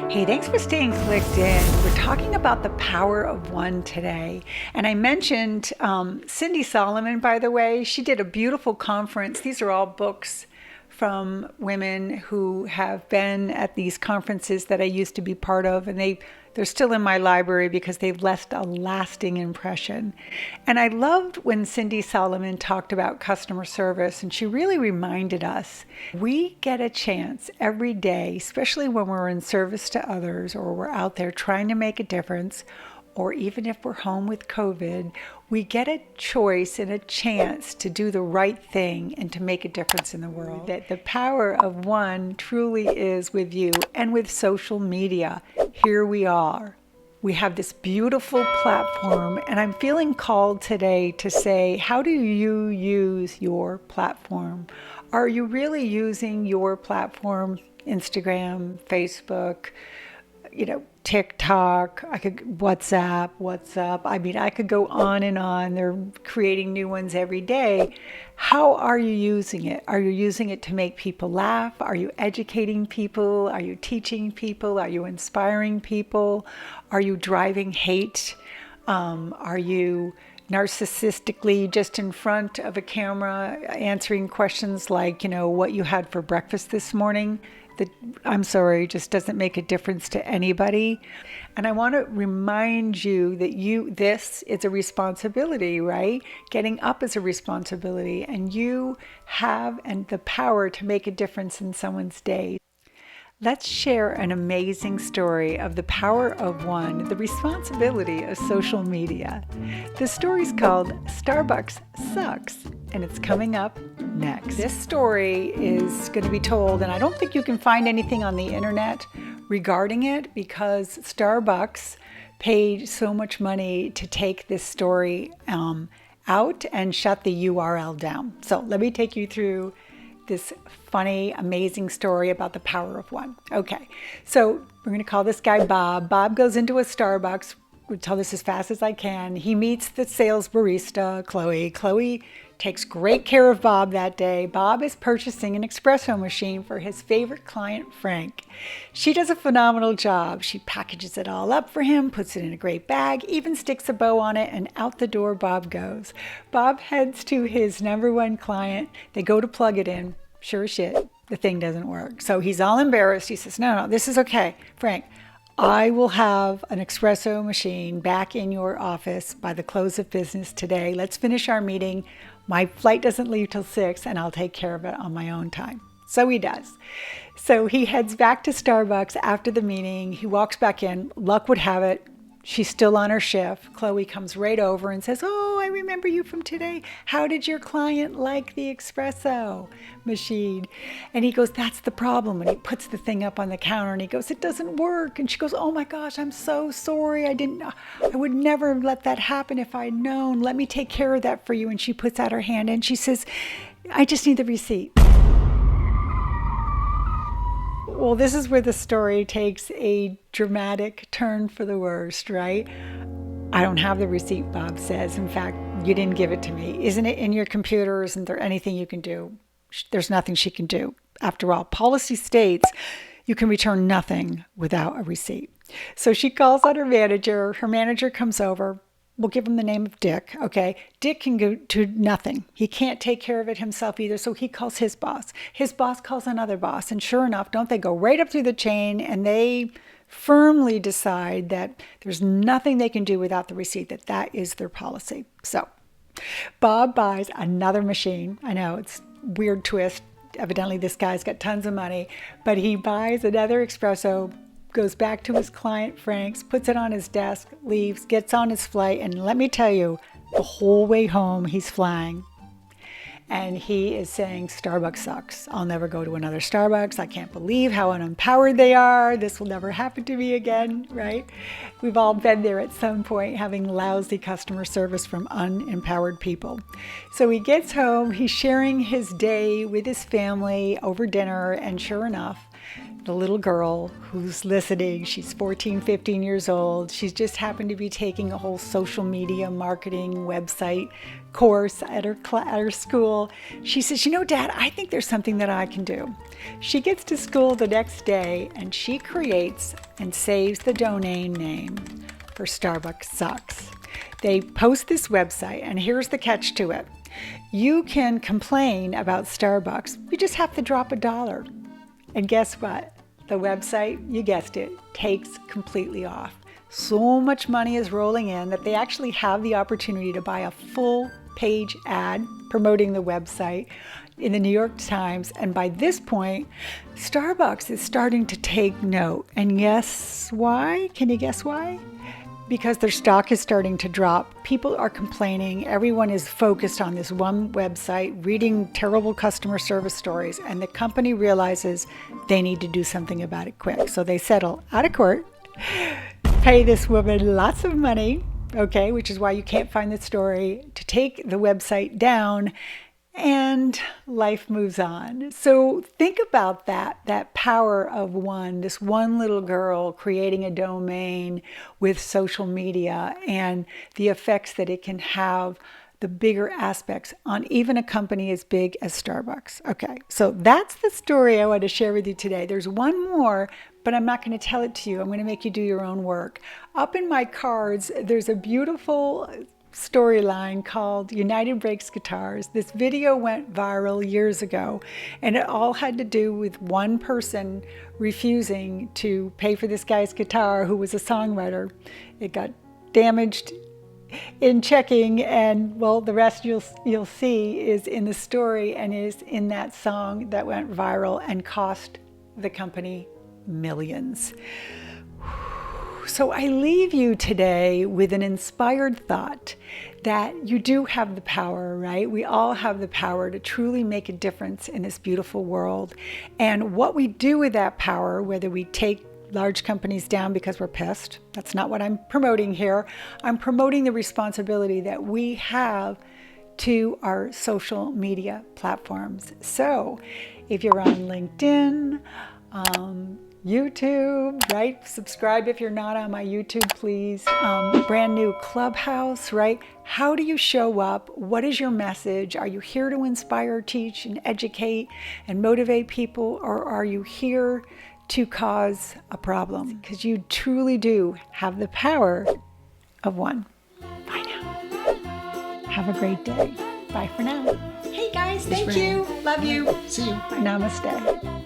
Hey, thanks for staying clicked in. We're talking about the power of one today. And I mentioned Cindy Solomon, by the way. She did a beautiful conference. These are all books from women who have been at these conferences that I used to be part of, and they're still in my library because they've left a lasting impression. And I loved when Cindy Solomon talked about customer service, and she really reminded us we get a chance every day, especially when we're in service to others or we're out there trying to make a difference, or even if we're home with COVID, we get a choice and a chance to do the right thing and to make a difference in the world. That the power of one truly is with you and with social media. Here we are. We have this beautiful platform, and I'm feeling called today to say, how do you use your platform? Are you really using your platform, Instagram, Facebook, TikTok, WhatsApp. I mean, I could go on and on. They're creating new ones every day. How are you using it? Are you using it to make people laugh? Are you educating people? Are you teaching people? Are you inspiring people? Are you driving hate? Are you narcissistically just in front of a camera answering questions like, what you had for breakfast this morning? That, I'm sorry, just doesn't make a difference to anybody. And I want to remind you that this is a responsibility, right? Getting up is a responsibility, and you have the power to make a difference in someone's day. Let's share an amazing story of the power of one, the responsibility of social media. The story's called Starbucks Sucks, and it's coming up next. This story is going to be told, and I don't think you can find anything on the internet regarding it because Starbucks paid so much money to take this story out and shut the URL down. So let me take you through this funny, amazing story about the power of one. Okay, so we're going to call this guy Bob. Bob goes into a Starbucks. We'll tell this as fast as I can. He meets the sales barista, Chloe. Chloe takes great care of Bob that day. Bob is purchasing an espresso machine for his favorite client, Frank. She does a phenomenal job. She packages it all up for him, puts it in a great bag, even sticks a bow on it, and out the door Bob goes. Bob heads to his number one client. They go to plug it in. Sure as shit, the thing doesn't work. So he's all embarrassed. He says, no, this is okay. Frank, I will have an espresso machine back in your office by the close of business today. Let's finish our meeting. My flight doesn't leave till 6, and I'll take care of it on my own time. So he does. So he heads back to Starbucks after the meeting. He walks back in. Luck would have it, she's still on her shift. Chloe comes right over and says, oh, I remember you from today. How did your client like the espresso machine? And he goes, that's the problem. And he puts the thing up on the counter and he goes, it doesn't work. And she goes, oh my gosh, I'm so sorry. I would never let that happen if I'd known. Let me take care of that for you. And she puts out her hand and she says, I just need the receipt. Well, this is where the story takes a dramatic turn for the worst, right? I don't have the receipt, Bob says. In fact, you didn't give it to me. Isn't it in your computer? Isn't there anything you can do? There's nothing she can do. After all, policy states you can return nothing without a receipt. So she calls on her manager. Her manager comes over. We'll give him the name of Dick, okay? Dick can go to nothing. He can't take care of it himself either, so he calls his boss. His boss calls another boss, and sure enough, don't they go right up through the chain, and they firmly decide that there's nothing they can do without the receipt, that is their policy. So Bob buys another machine. I know, it's a weird twist. Evidently, this guy's got tons of money, but he buys another espresso, goes back to his client, Frank's, puts it on his desk, leaves, gets on his flight, and let me tell you, the whole way home, he's flying. And he is saying, Starbucks sucks. I'll never go to another Starbucks. I can't believe how unempowered they are. This will never happen to me again, right? We've all been there at some point, having lousy customer service from unempowered people. So he gets home, he's sharing his day with his family over dinner, and sure enough, the little girl who's listening, she's 14, 15 years old. She's just happened to be taking a whole social media marketing website course at her school. She says, Dad, I think there's something that I can do. She gets to school the next day and she creates and saves the domain name for Starbucks Sucks. They post this website, and here's the catch to it. You can complain about Starbucks. You just have to drop $1. And guess what? The website, you guessed it, takes completely off. So much money is rolling in that they actually have the opportunity to buy a full page ad promoting the website in the New York Times. And by this point, Starbucks is starting to take note. And guess why? Can you guess why? Because their stock is starting to drop. People are complaining. Everyone is focused on this one website, reading terrible customer service stories, and the company realizes they need to do something about it quick. So they settle out of court, pay this woman lots of money, okay, which is why you can't find the story, to take the website down, and life moves on. So think about that power of one, this one little girl creating a domain with social media and the effects that it can have, the bigger aspects on even a company as big as Starbucks. Okay, so that's the story I want to share with you today. There's one more, but I'm not going to tell it to you. I'm going to make you do your own work. Up in my cards, there's a beautiful storyline called United Breaks Guitars. This video went viral years ago, and it all had to do with one person refusing to pay for this guy's guitar who was a songwriter. It got damaged in checking, and well, the rest you'll see is in the story and is in that song that went viral and cost the company millions. So I leave you today with an inspired thought that you do have the power, right? We all have the power to truly make a difference in this beautiful world. And what we do with that power, whether we take large companies down because we're pissed, that's not what I'm promoting here. I'm promoting the responsibility that we have to our social media platforms. So if you're on LinkedIn, YouTube, right? Subscribe if you're not on my YouTube, please. Brand new Clubhouse, right? How do you show up? What is your message? Are you here to inspire, teach, and educate and motivate people? Or are you here to cause a problem? Because you truly do have the power of one. Bye now. Have a great day. Bye for now. Hey guys, thank you. Love you. See you. Namaste.